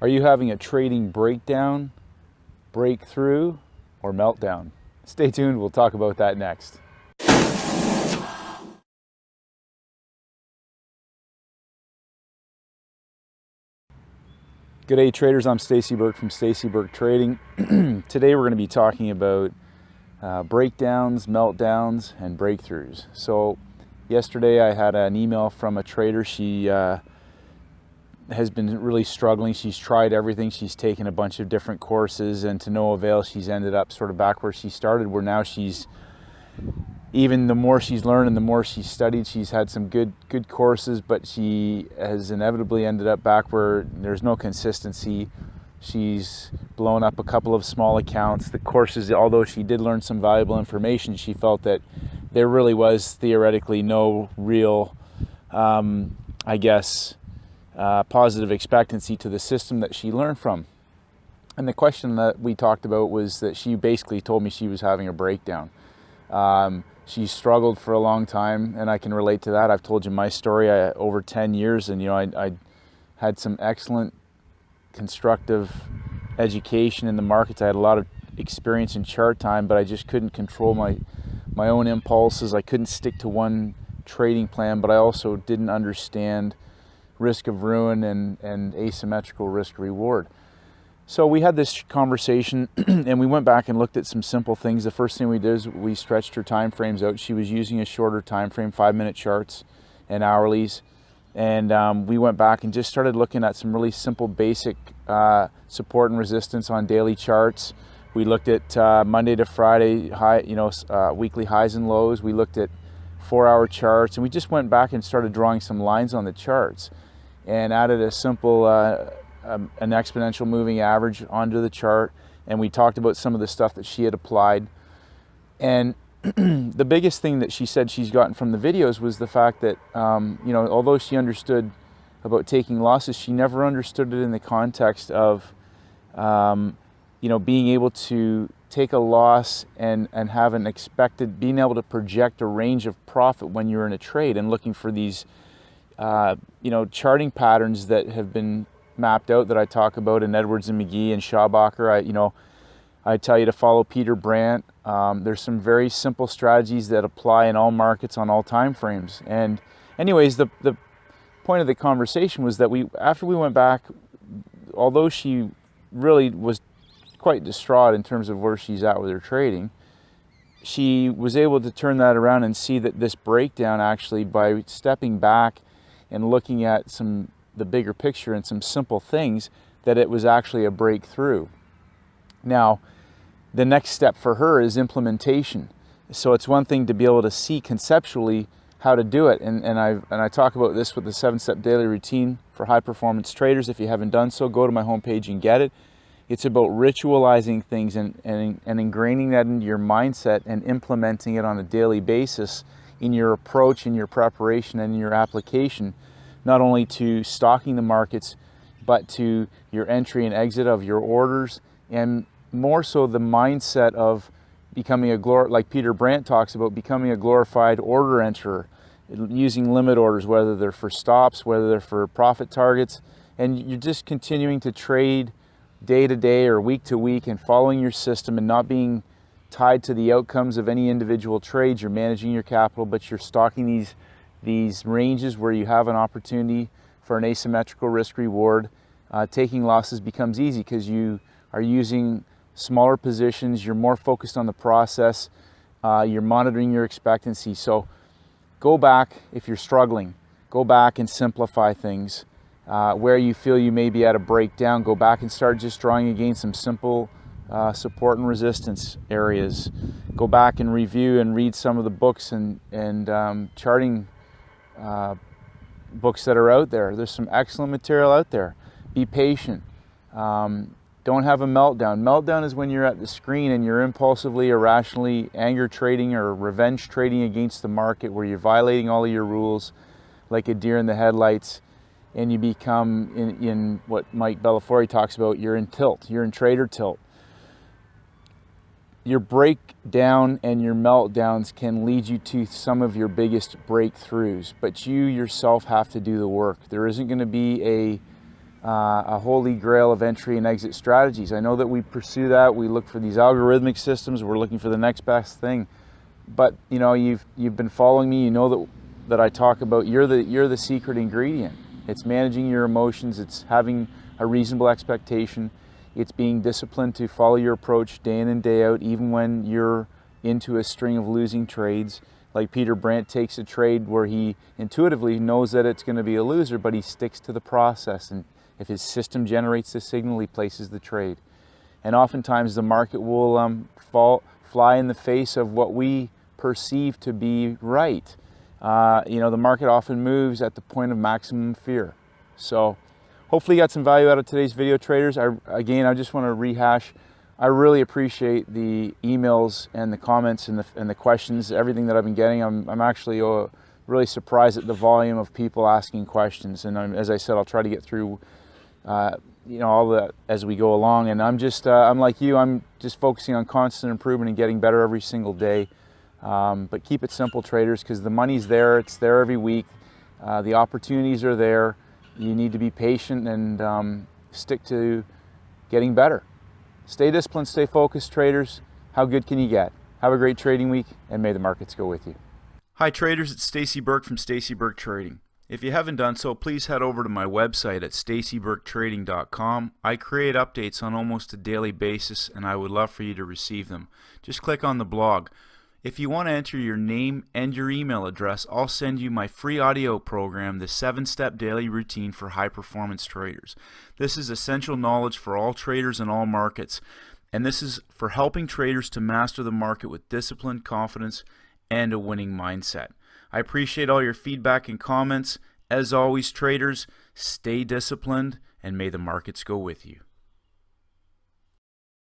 Are you having a trading breakdown, breakthrough, or meltdown? Stay tuned, we'll talk about that next. Good day traders, I'm Stacey Burke from Stacey Burke Trading. Today we're going to be talking about breakdowns, meltdowns, and breakthroughs. So yesterday I had an email from a trader. She has been really struggling. She's tried everything. She's taken a bunch of different courses, and to no avail. She's ended up sort of back where she started, where now she's, even the more she's learned and the more she's studied, she's had some good courses, but she has inevitably ended up back where there's no consistency. She's blown up a couple of small accounts. The courses, although she did learn some valuable information, she felt that there really was theoretically no real, positive expectancy to the system that she learned from. And the question that we talked about was that she basically told me she was having a breakdown. She struggled for a long time, and I can relate to that. I've told you my story over 10 years, and I had some excellent constructive education in the markets. I had a lot of experience in chart time, but I just couldn't control my own impulses. I couldn't stick to one trading plan, but I also didn't understand risk of ruin and asymmetrical risk reward. So we had this conversation and we went back and looked at some simple things. The first thing we did is we stretched her time frames out. She was using a shorter time frame, 5-minute charts and hourlies. And we went back and just started looking at some really simple basic support and resistance on daily charts. We looked at Monday to Friday weekly highs and lows. We looked at 4-hour charts, and we just went back and started drawing some lines on the charts and added a simple an exponential moving average onto the chart. And we talked about some of the stuff that she had applied. And the biggest thing that she said she's gotten from the videos was the fact that, although she understood about taking losses, she never understood it in the context of, being able to take a loss and have an expected, being able to project a range of profit when you're in a trade, and looking for these, charting patterns that have been mapped out that I talk about in Edwards and McGee and Schaubacher. I tell you to follow Peter Brandt. There's some very simple strategies that apply in all markets on all time frames. And anyways, the point of the conversation was that after we went back, although she really was quite distraught in terms of where she's at with her trading, she was able to turn that around and see that this breakdown, actually, by stepping back and looking at the bigger picture and some simple things, that it was actually a breakthrough. Now, the next step for her is implementation. So it's one thing to be able to see conceptually how to do it, and I talk about this with the 7-step daily routine for high performance traders. If you haven't done so, go to my homepage and get it. It's about ritualizing things and ingraining that into your mindset and implementing it on a daily basis in your approach, in your preparation, and in your application, not only to stocking the markets, but to your entry and exit of your orders, and more so the mindset of becoming like Peter Brandt talks about, becoming a glorified order enterer, using limit orders, whether they're for stops, whether they're for profit targets, and you're just continuing to trade day to day or week to week and following your system and not being tied to the outcomes of any individual trades. You're managing your capital, but you're stocking these ranges where you have an opportunity for an asymmetrical risk reward. Taking losses becomes easy because you are using smaller positions, you're more focused on the process, you're monitoring your expectancy. So go back, if you're struggling, go back and simplify things. Where you feel you may be at a breakdown, go back and start just drawing against some simple support and resistance areas. Go back and review and read some of the books and charting books that are out there. There's some excellent material out there. Be patient. Don't have a meltdown. Meltdown is when you're at the screen and you're impulsively, irrationally anger trading or revenge trading against the market, where you're violating all of your rules like a deer in the headlights, and you become in what Mike Bellafiore talks about, you're in tilt. You're in trader tilt. Your breakdown and your meltdowns can lead you to some of your biggest breakthroughs, but you yourself have to do the work. There isn't going to be a holy grail of entry and exit strategies. I know that we pursue that. We look for these algorithmic systems. We're looking for the next best thing. But you know, you've been following me. You know that I talk about you're the secret ingredient. It's managing your emotions. It's having a reasonable expectation. It's being disciplined to follow your approach day in and day out, even when you're into a string of losing trades. Like Peter Brandt takes a trade where he intuitively knows that it's going to be a loser, but he sticks to the process. And if his system generates the signal, he places the trade. And oftentimes the market will fly in the face of what we perceive to be right. You know, the market often moves at the point of maximum fear. So hopefully you got some value out of today's video, traders. I just want to rehash. I really appreciate the emails and the comments and the questions, everything that I've been getting. I'm actually really surprised at the volume of people asking questions. And as I said, I'll try to get through you know, all that as we go along. And I'm like you, I'm just focusing on constant improvement and getting better every single day. But keep it simple, traders, because the money's there. It's there every week. The opportunities are there. You need to be patient and stick to getting better. Stay disciplined, stay focused, traders. How good can you get? Have a great trading week, and may the markets go with you. Hi traders, it's Stacey Burke from Stacey Burke Trading. If you haven't done so, please head over to my website at staceyburketrading.com. I create updates on almost a daily basis, and I would love for you to receive them. Just click on the blog. If you want to enter your name and your email address, I'll send you my free audio program, the 7-Step Daily Routine for High Performance Traders. This is essential knowledge for all traders in all markets, and this is for helping traders to master the market with discipline, confidence, and a winning mindset. I appreciate all your feedback and comments. As always, traders, stay disciplined, and may the markets go with you.